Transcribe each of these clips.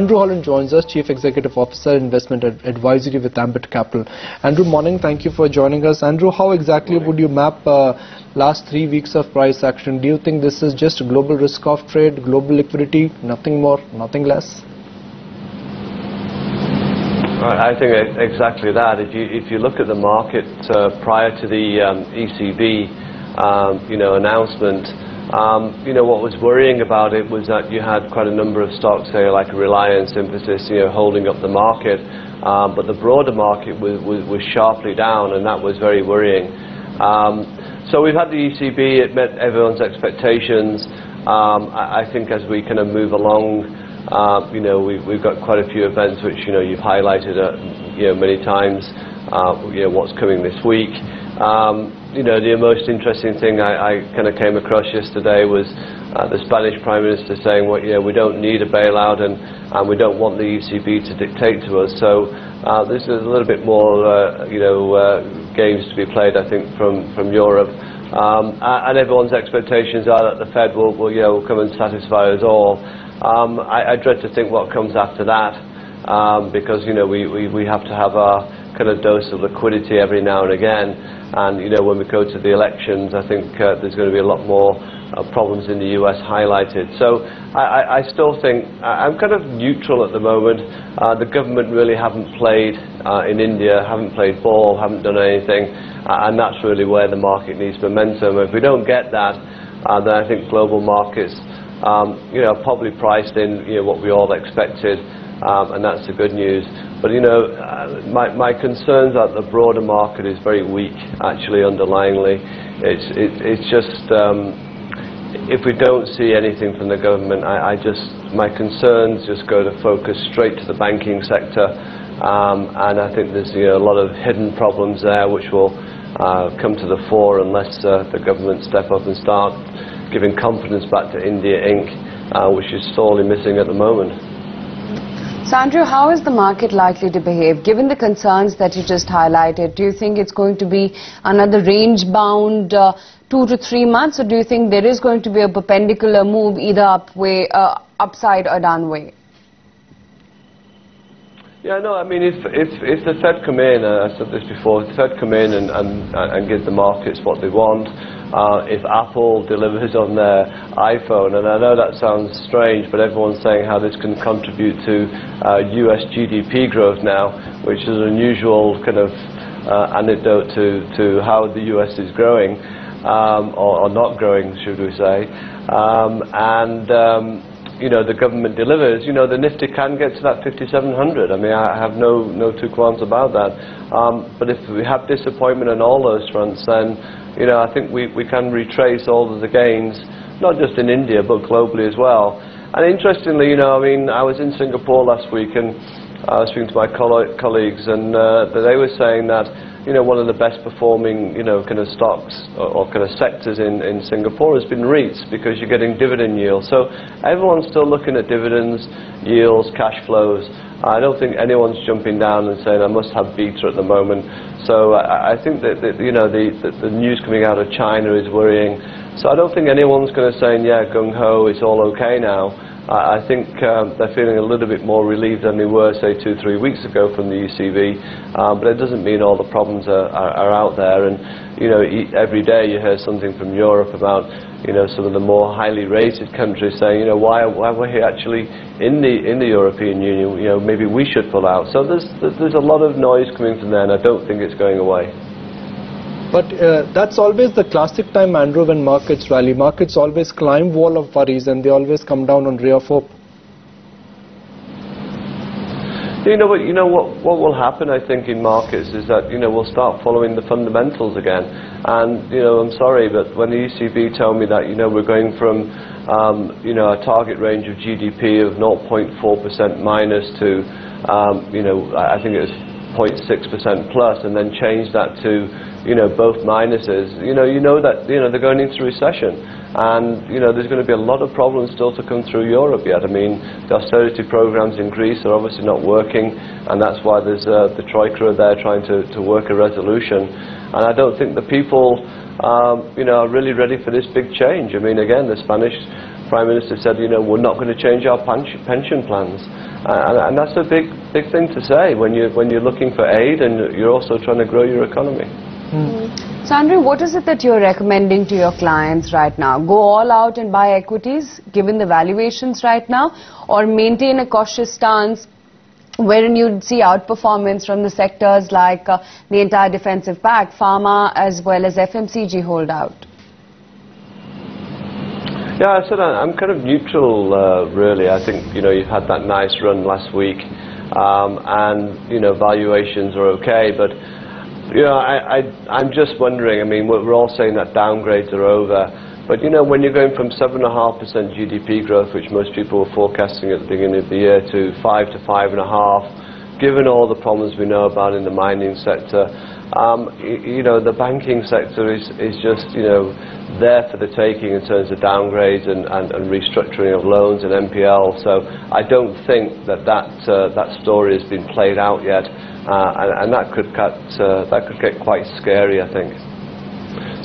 Andrew Holland joins us, Chief Executive Officer, Investment Advisory with Ambit Capital. Andrew, morning. Thank you for joining us. Andrew, how exactly would you map last 3 weeks of price action? Do you think this is just a global risk-off trade, global liquidity, nothing more, nothing less? I think exactly that. If you look at the market prior to the ECB, announcement, what was worrying about it was that you had quite a number of stocks, say like Reliance, Emphasis, holding up the market, but the broader market was sharply down, and that was very worrying. So we've had the ECB; it met everyone's expectations. I think as we kind of move along, we've got quite a few events which you've highlighted many times. What's coming this week. The most interesting thing I kind of came across yesterday was the Spanish Prime Minister saying, well, we don't need a bailout and we don't want the ECB to dictate to us. So this is a little bit more, games to be played, I think, from Europe. And everyone's expectations are that the Fed will come and satisfy us all. I dread to think what comes after that, because we have to have our kind of dose of liquidity every now and again, and when we go to the elections, I think there's going to be a lot more problems in the US highlighted. So I still think I'm kind of neutral at the moment. The government really haven't played in India, haven't played ball, haven't done anything, and that's really where the market needs momentum. If we don't get that, then I think global markets probably priced in what we all expected, and that's the good news. But my concerns that the broader market is very weak, actually, underlyingly. It's just if we don't see anything from the government, my concerns just go to focus straight to the banking sector, and I think there's a lot of hidden problems there which will come to the fore unless the government step up and start giving confidence back to India Inc., which is sorely missing at the moment. So, Andrew, how is the market likely to behave? Given the concerns that you just highlighted, do you think it's going to be another range-bound 2 to 3 months, or do you think there is going to be a perpendicular move either upside or downway? Yeah, no, I mean, if the Fed come in, I said this before, if the Fed come in and give the markets what they want, if Apple delivers on their iPhone, and I know that sounds strange, but everyone's saying how this can contribute to US GDP growth now, which is an unusual kind of anecdote to how the US is growing, or not growing, should we say. The government delivers, the Nifty can get to that 5,700. I mean, I have no two qualms about that. But if we have disappointment on all those fronts, then, I think we can retrace all of the gains, not just in India, but globally as well. And interestingly, I was in Singapore last week, and I was speaking to my colleagues, and they were saying that, one of the best performing, kind of stocks or kind of sectors in Singapore has been REITs, because you're getting dividend yield. So everyone's still looking at dividends, yields, cash flows. I don't think anyone's jumping down and saying I must have beta at the moment. So I think that the news coming out of China is worrying. So I don't think anyone's going to say, yeah, gung-ho, it's all okay now. I think they're feeling a little bit more relieved than they were, say, 2-3 weeks ago from the ECB. But it doesn't mean all the problems are out there. And every day you hear something from Europe about some of the more highly rated countries saying, why we're here actually in the European Union? Maybe we should pull out. So there's a lot of noise coming from there, and I don't think it's going away. But that's always the classic time, Andrew, when markets rally. Markets always climb wall of worries, and they always come down on ray of hope. What will happen, I think, in markets is that we'll start following the fundamentals again. And I'm sorry, but when the ECB tell me that we're going from a target range of GDP of 0.4% minus to I think it was 0.6% plus, and then change that to both minuses, that they're going into recession, and there's going to be a lot of problems still to come through Europe yet. I mean, the austerity programs in Greece are obviously not working, and that's why there's the Troika there trying to work a resolution. And I don't think the people are really ready for this big change. I mean, again, the Spanish Prime Minister said, you know, we're not going to change our pension plans. And that's a big thing to say when you're looking for aid and you're also trying to grow your economy. So Andrew, what is it that you're recommending to your clients right now? Go all out and buy equities given the valuations right now, or maintain a cautious stance wherein you'd see outperformance from the sectors like the entire defensive pack, pharma as well as FMCG hold out? Yeah, I said I'm kind of neutral, really. I think, you know, you've had that nice run last week, and, you know, valuations are okay, but, you know, I'm just wondering, I mean, we're all saying that downgrades are over, but, you know, when you're going from 7.5% GDP growth, which most people were forecasting at the beginning of the year, to 5 to 5.5, given all the problems we know about in the mining sector, you know, the banking sector is just, you know, there for the taking in terms of downgrades and restructuring of loans and NPL. So I don't think that story has been played out yet, and that could get quite scary, I think.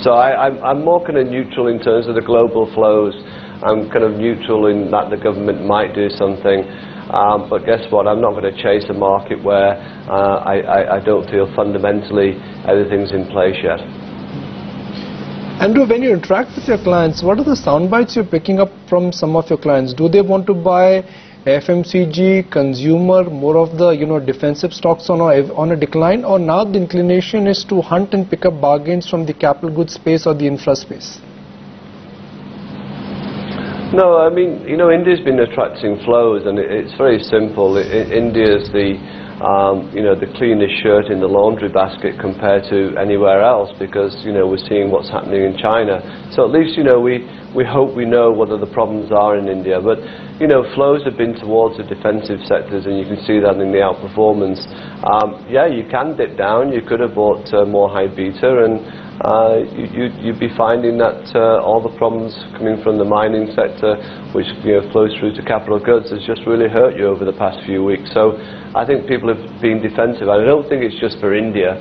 So I'm more kind of neutral in terms of the global flows. I'm kind of neutral in that the government might do something. But guess what? I'm not going to chase a market where I don't feel fundamentally everything's in place yet. Andrew, when you interact with your clients, what are the sound bites you're picking up from some of your clients? Do they want to buy FMCG, consumer, more of the, you know, defensive stocks on a decline, or now the inclination is to hunt and pick up bargains from the capital goods space or the infra space? No, I mean, you know, India's been attracting flows, and it's very simple. India's the, you know, the cleanest shirt in the laundry basket compared to anywhere else, because, you know, we're seeing what's happening in China. So at least, you know, we hope we know what the problems are in India. But, you know, flows have been towards the defensive sectors, and you can see that in the outperformance. Yeah, you can dip down. You could have bought more high beta, and you'd be finding that all the problems coming from the mining sector, which, you know, flows through to capital goods, has just really hurt you over the past few weeks. So I think people have been defensive. I don't think it's just for India.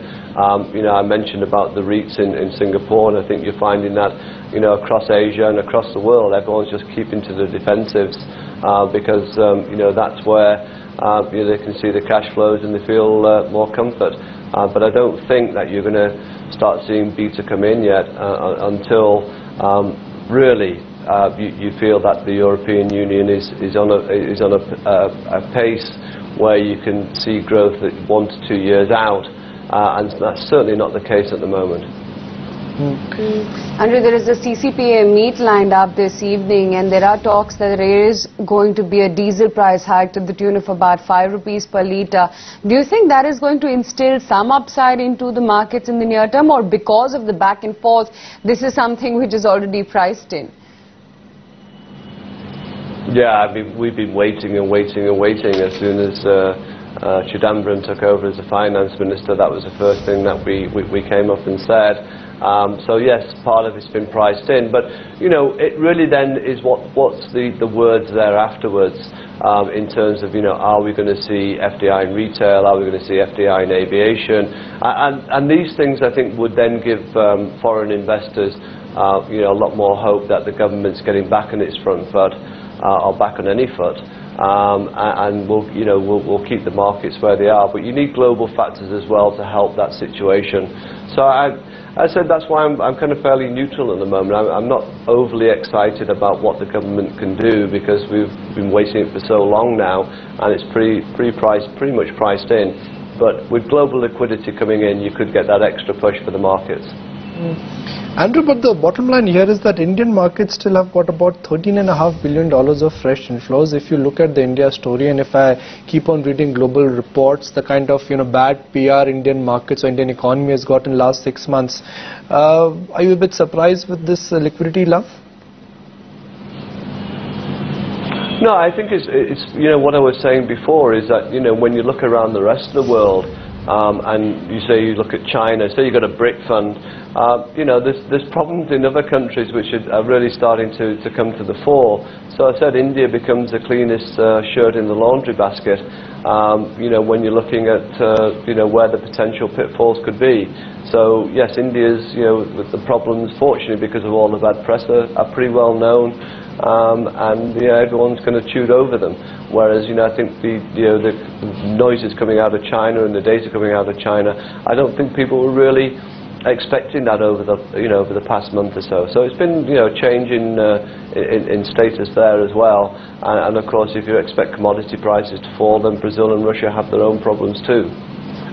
You know, I mentioned about the REITs in Singapore, and I think you're finding that, you know, across Asia and across the world, everyone's just keeping to the defensives because, you know, that's where you know, they can see the cash flows and they feel more comfort. But I don't think that you're going to start seeing beta come in yet until really you feel that the European Union is on a pace where you can see growth at 1 to 2 years out, and that's certainly not the case at the moment. Andrew, there is a CCPA meet lined up this evening, and there are talks that there is going to be a diesel price hike to the tune of about 5 rupees per litre. Do you think that is going to instill some upside into the markets in the near term, or because of the back and forth, this is something which is already priced in? Yeah, I mean, we've been waiting and waiting and waiting. As soon as Chidambaram took over as the finance minister, that was the first thing that we came up and said. So yes, part of it's been priced in, but, you know, it really then is what's the words there afterwards, in terms of, you know, are we going to see FDI in retail, are we going to see FDI in aviation, and these things I think would then give foreign investors you know, a lot more hope that the government's getting back on its front foot, or back on any foot, and we'll keep the markets where they are. But you need global factors as well to help that situation. So I said that's why I'm kind of fairly neutral at the moment. I'm not overly excited about what the government can do, because we've been waiting for so long now, and it's pretty much priced in. But with global liquidity coming in, you could get that extra push for the markets. Andrew, but the bottom line here is that Indian markets still have got about $13.5 billion of fresh inflows. If you look at the India story, and if I keep on reading global reports, the kind of, you know, bad PR Indian markets or Indian economy has got in last 6 months, are you a bit surprised with this liquidity love? No, I think it's you know, what I was saying before is that, you know, when you look around the rest of the world, and you look at China, say you've got a BRIC fund, you know, there's problems in other countries which are really starting to come to the fore. So I said India becomes the cleanest shirt in the laundry basket, you know, when you're looking at, you know, where the potential pitfalls could be. So yes, India's, you know, with the problems, fortunately because of all the bad press, are pretty well known. and everyone's going to tune over them. Whereas I think the noises coming out of China and the data coming out of China, I don't think people were really expecting that over the over the past month or so. So it's been change in status there as well. And of course, if you expect commodity prices to fall, then Brazil and Russia have their own problems too.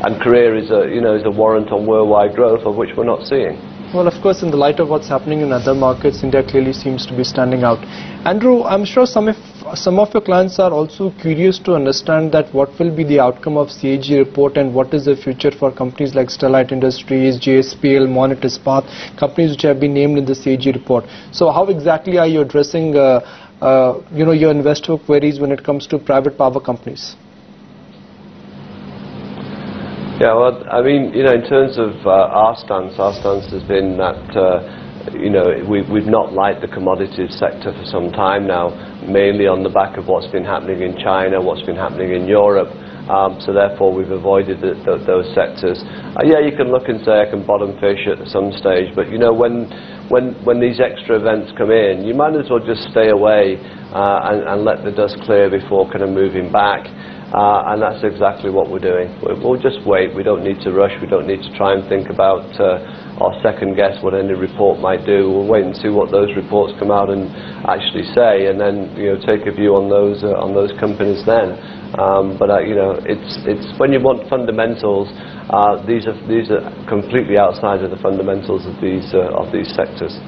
And Korea is a warrant on worldwide growth, of which we're not seeing. Well, of course, in the light of what's happening in other markets, India clearly seems to be standing out. Andrew, I'm sure some of your clients are also curious to understand that what will be the outcome of CAG report and what is the future for companies like Sterlite Industries, JSPL, Monnet Ispat, companies which have been named in the CAG report. So how exactly are you addressing your investor queries when it comes to private power companies? Yeah, well, I mean, in terms of our stance has been that, we've not liked the commodities sector for some time now, mainly on the back of what's been happening in China, what's been happening in Europe. So therefore, we've avoided those sectors. Yeah, you can look and say I can bottom fish at some stage, but when these extra events come in, you might as well just stay away and let the dust clear before kind of moving back. And that's exactly what we're doing. We'll just wait. We don't need to rush. We don't need to try and think about or second guess what any report might do. We'll wait and see what those reports come out and actually say, and then take a view on those companies then. But it's when you want fundamentals. These are completely outside of the fundamentals of these sectors.